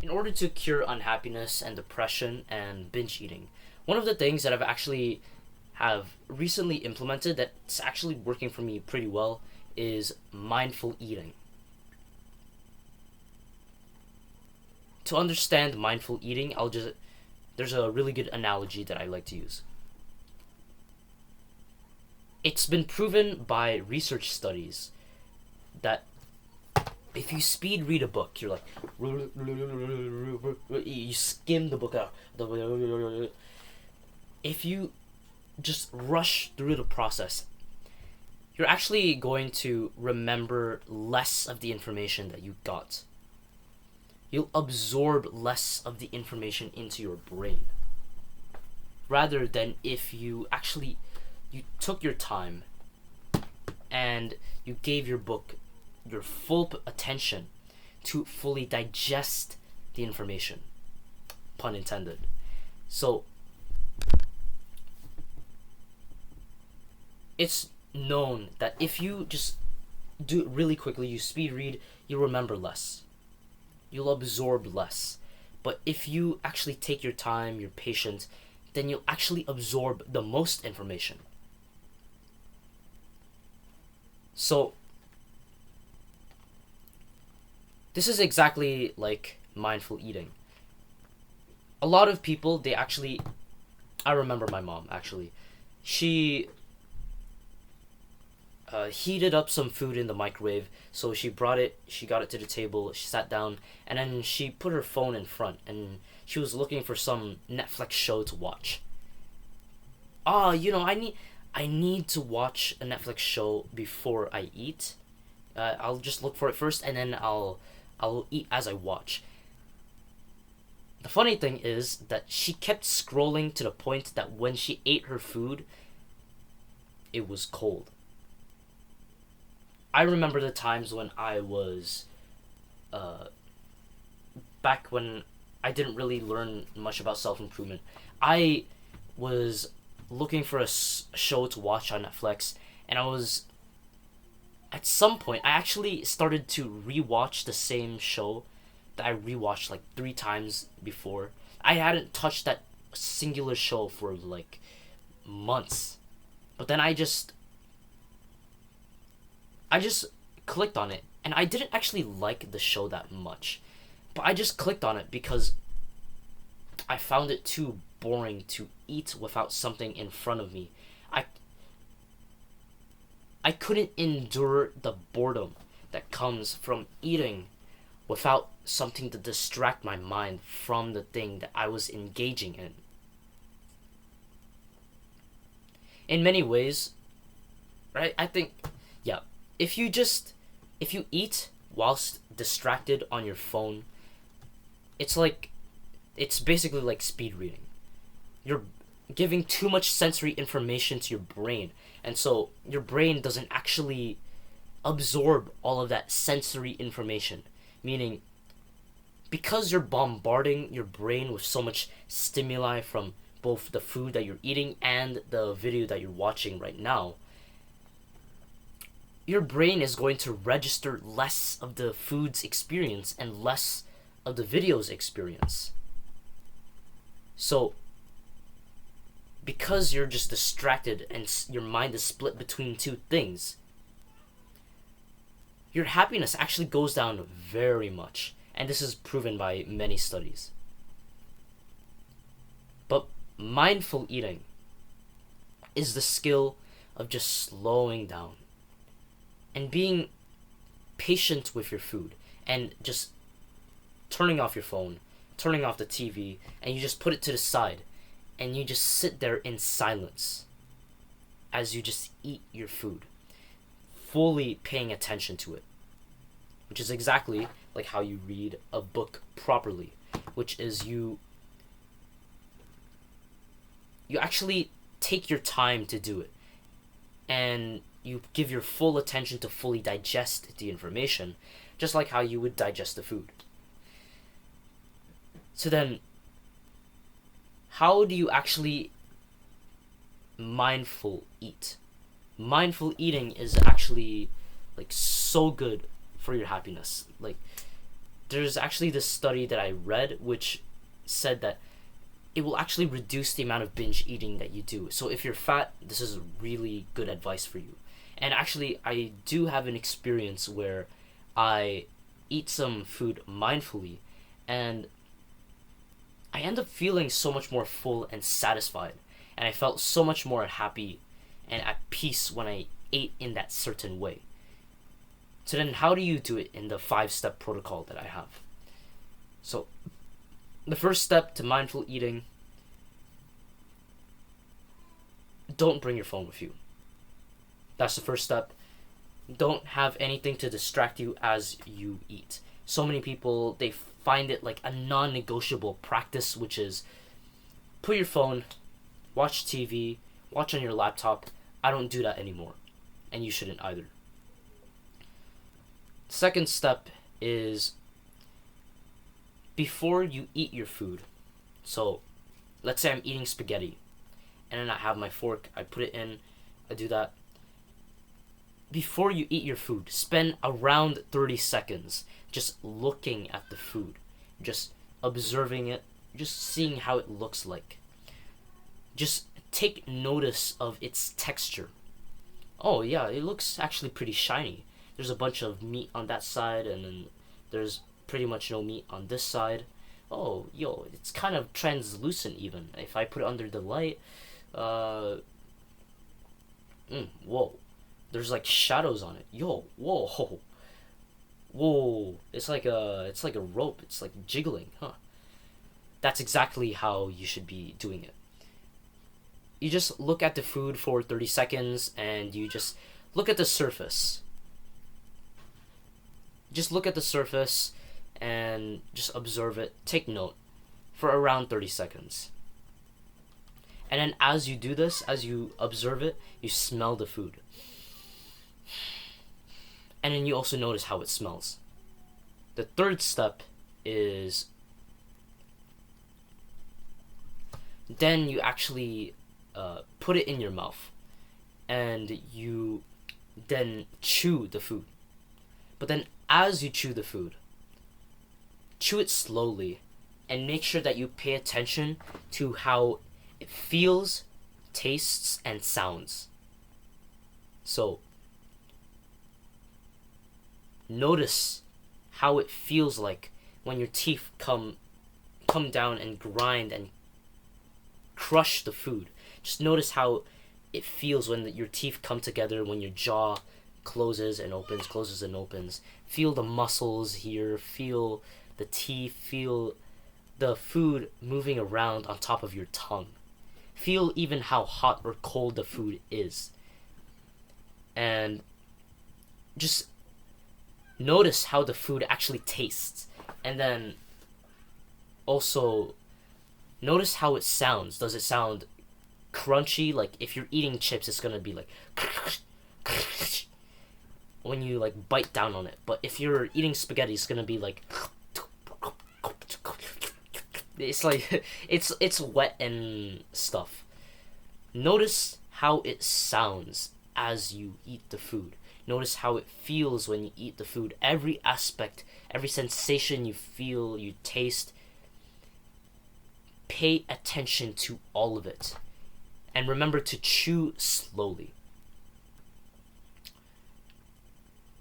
in order to cure unhappiness and depression and binge eating, one of the things that I've actually have recently implemented that's actually working for me pretty well is mindful eating. To understand mindful eating, there's a really good analogy that I like to use. It's been proven by research studies that if you speed read a book, you're like you skim the book out. If you just rush through the process, you're actually going to remember less of the information that you got. You'll absorb less of the information into your brain, rather than if you took your time and you gave your book your full attention to fully digest the information, pun intended. So it's known that if you just do it really quickly, you speed read, you'll remember less, you'll absorb less. But if you actually take your time, you're patient, then you'll actually absorb the most information. So this is exactly like mindful eating. A lot of people, I remember my mom actually. She heated up some food in the microwave, so she got it to the table, she sat down, and then she put her phone in front, and she was looking for some Netflix show to watch. I need to watch a Netflix show before I eat. I'll just look for it first, and then I'll eat as I watch. The funny thing is that she kept scrolling to the point that when she ate her food, it was cold. I remember the times when I was, back when I didn't really learn much about self-improvement. I was looking for a show to watch on Netflix, and at some point, I actually started to rewatch the same show that I rewatched like 3 times before. I hadn't touched that singular show for like months. But then I just clicked on it, and I didn't actually like the show that much. But I just clicked on it because I found it too boring to eat without something in front of me. I couldn't endure the boredom that comes from eating without something to distract my mind from the thing that I was engaging in. In many ways, right? I think, yeah, if you eat whilst distracted on your phone, it's basically like speed reading. You're giving too much sensory information to your brain, and so your brain doesn't actually absorb all of that sensory information. Meaning, because you're bombarding your brain with so much stimuli from both the food that you're eating and the video that you're watching right now, your brain is going to register less of the food's experience and less of the video's experience. So because you're just distracted and your mind is split between two things, your happiness actually goes down very much. And this is proven by many studies. But mindful eating is the skill of just slowing down and being patient with your food and just turning off your phone, turning off the TV, and you just put it to the side and you just sit there in silence as you just eat your food, fully paying attention to it, which is exactly like how you read a book properly, which is you actually take your time to do it, and you give your full attention to fully digest the information, just like how you would digest the food. So then, how do you actually mindful eat? Mindful eating is actually like so good for your happiness. Like, there's actually this study that I read which said that it will actually reduce the amount of binge eating that you do. So if you're fat, this is really good advice for you. And actually, I do have an experience where I eat some food mindfully, and I end up feeling so much more full and satisfied. And I felt so much more happy and at peace when I ate in that certain way. So then, how do you do it in the 5-step protocol that I have? So, the first step to mindful eating: don't bring your phone with you. That's the first step. Don't have anything to distract you as you eat. So many people, they find it like a non-negotiable practice, which is put your phone, watch TV, watch on your laptop. I don't do that anymore, and you shouldn't either. Second step is before you eat your food. So, let's say I'm eating spaghetti, and then I have my fork, I put it in, I do that. Before you eat your food, spend around 30 seconds just looking at the food, just observing it, just seeing how it looks like. Just take notice of its texture. Oh yeah, it looks actually pretty shiny. There's a bunch of meat on that side, and then there's pretty much no meat on this side. Oh, yo, it's kind of translucent even. If I put it under the light, whoa. There's like shadows on it. Yo, whoa. Whoa. It's like a rope. It's like jiggling, huh? That's exactly how you should be doing it. You just look at the food for 30 seconds and you just look at the surface. Just look at the surface and just observe it. Take note for around 30 seconds. And then as you do this, as you observe it, you smell the food. And then you also notice how it smells. The third step is then you actually put it in your mouth and you then chew the food. But then as you chew the food, chew it slowly and make sure that you pay attention to how it feels, tastes, and sounds. So, notice how it feels like when your teeth come down and grind and crush the food. Just notice how it feels when your teeth come together, when your jaw closes and opens, closes and opens. Feel the muscles here, feel the teeth, feel the food moving around on top of your tongue. Feel even how hot or cold the food is. And just notice how the food actually tastes. And then also notice how it sounds. Does it sound crunchy? Like if you're eating chips, it's gonna be like when you like bite down on it. But if you're eating spaghetti, it's gonna be like it's like it's wet and stuff. Notice how it sounds as you eat the food. Notice how it feels when you eat the food. Every aspect, every sensation you feel, you taste. Pay attention to all of it. And remember to chew slowly.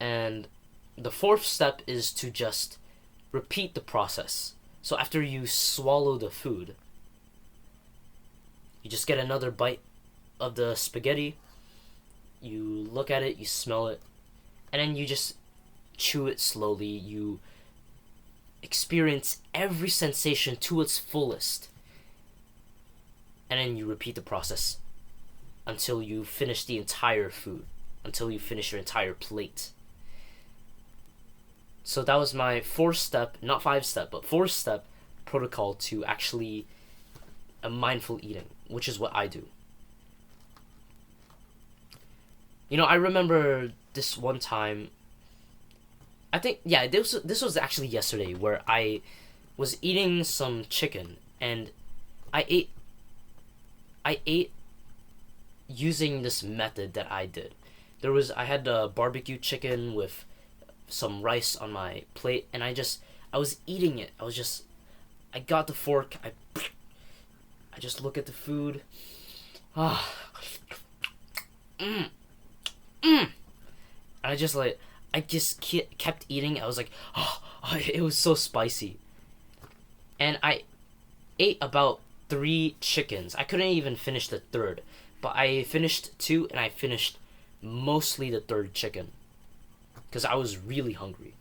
And the fourth step is to just repeat the process. So after you swallow the food, you just get another bite of the spaghetti. You look at it, you smell it, and then you just chew it slowly. You experience every sensation to its fullest. And then you repeat the process until you finish the entire food, until you finish your entire plate. So that was my 4-step, not 5-step, but 4-step protocol to actually a mindful eating, which is what I do. You know, I remember this one time, I think, yeah, this was actually yesterday, where I was eating some chicken, and I ate using this method that I did. I had barbecue chicken with some rice on my plate, and I I was eating it. I got the fork. I just look at the food. Ah, mm, mm. And I just kept eating. I was like, oh, it was so spicy. And I ate about 3 chickens. I couldn't even finish the third, but I finished 2, and I finished mostly the third chicken because I was really hungry.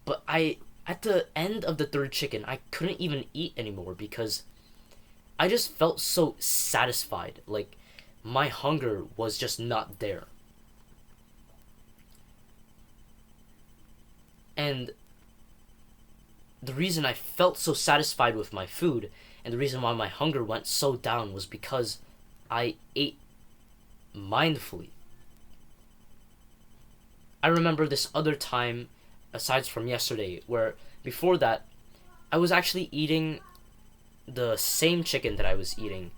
But at the end of the third chicken, I couldn't even eat anymore because I just felt so satisfied. Like my hunger was just not there. And the reason I felt so satisfied with my food and the reason why my hunger went so down was because I ate mindfully. I remember this other time, aside from yesterday, where before that, I was actually eating the same chicken that I was eating,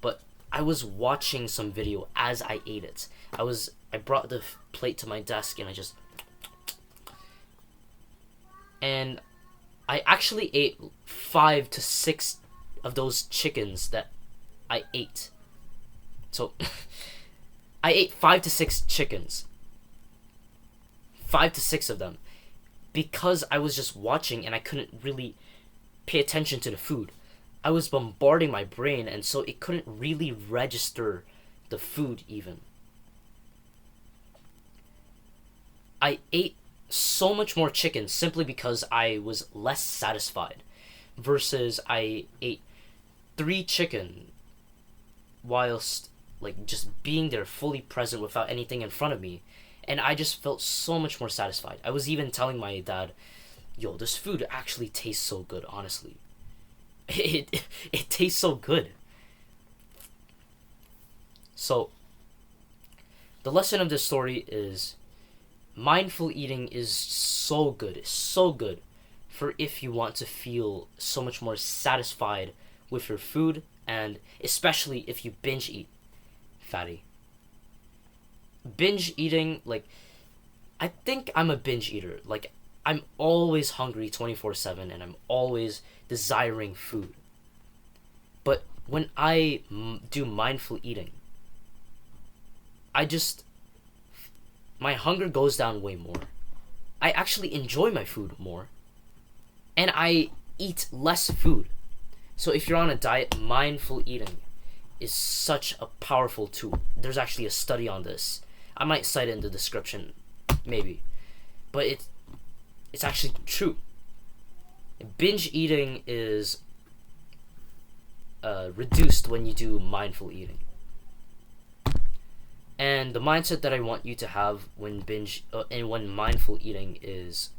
but I was watching some video as I ate it. I brought the plate to my desk and I actually ate 5 to 6 of those chickens that I ate. So I ate 5 to 6 chickens. 5 to 6 of them. Because I was just watching and I couldn't really pay attention to the food. I was bombarding my brain, and so it couldn't really register the food even. I ate so much more chicken simply because I was less satisfied versus I ate 3 chicken whilst like just being there fully present without anything in front of me, and I just felt so much more satisfied. I was even telling my dad, yo, this food actually tastes so good, honestly. It tastes so good. So the lesson of this story is mindful eating is so good. It's so good for if you want to feel so much more satisfied with your food, and especially if you binge eat, fatty. Binge eating, like, I think I'm a binge eater. Like, I'm always hungry 24/7 and I'm always desiring food. But when I do mindful eating, my hunger goes down way more. I actually enjoy my food more. And I eat less food. So if you're on a diet, mindful eating is such a powerful tool. There's actually a study on this. I might cite it in the description, maybe. But it's actually true. Binge eating is reduced when you do mindful eating. And the mindset that I want you to have when when mindful eating is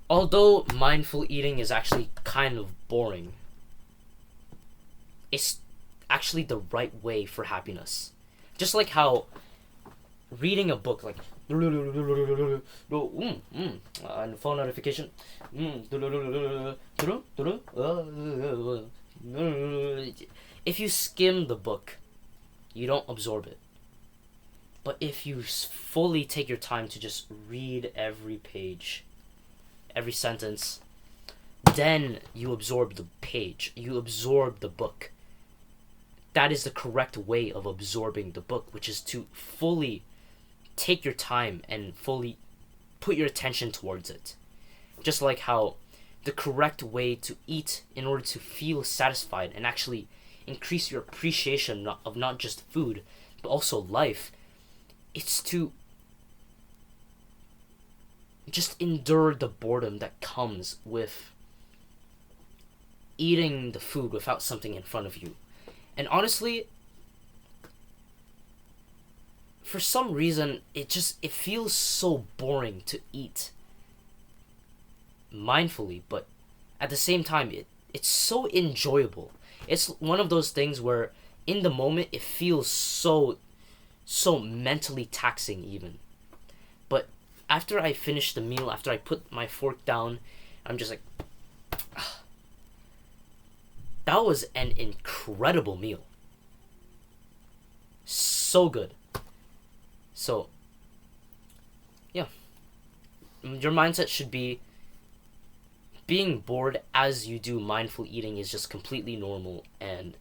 although mindful eating is actually kind of boring, it's actually the right way for happiness. Just like how reading a book, like and phone notification, if you skim the book, you don't absorb it. But if you fully take your time to just read every page, every sentence, then you absorb the page, you absorb the book. That is the correct way of absorbing the book, which is to fully take your time and fully put your attention towards it. Just like how the correct way to eat in order to feel satisfied and actually increase your appreciation of not just food, but also life, it's to just endure the boredom that comes with eating the food without something in front of you. And honestly, for some reason, it feels so boring to eat mindfully, but at the same time, it's so enjoyable. It's one of those things where in the moment it feels so mentally taxing even. But after I finish the meal, after I put my fork down, I'm just like, That was an incredible meal. So good. So, yeah. Your mindset should be being bored as you do mindful eating is just completely normal, and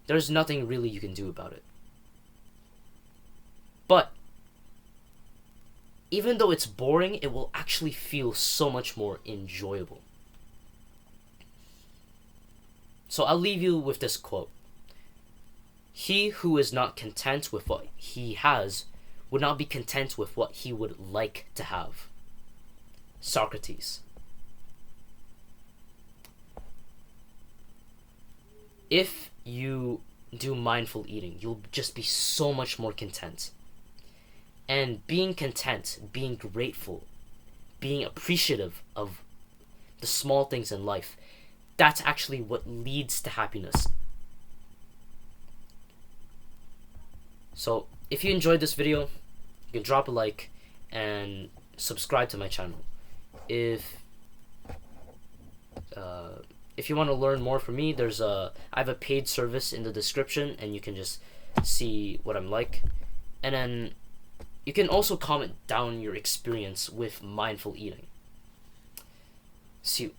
there's nothing really you can do about it. But even though it's boring, it will actually feel so much more enjoyable. So I'll leave you with this quote. He who is not content with what he has would not be content with what he would like to have. Socrates. If you do mindful eating, you'll just be so much more content. And being content, being grateful, being appreciative of the small things in life, that's actually what leads to happiness. So, if you enjoyed this video, you can drop a like and subscribe to my channel. If you want to learn more from me, I have a paid service in the description, and you can just see what I'm like. And then you can also comment down your experience with mindful eating. See you.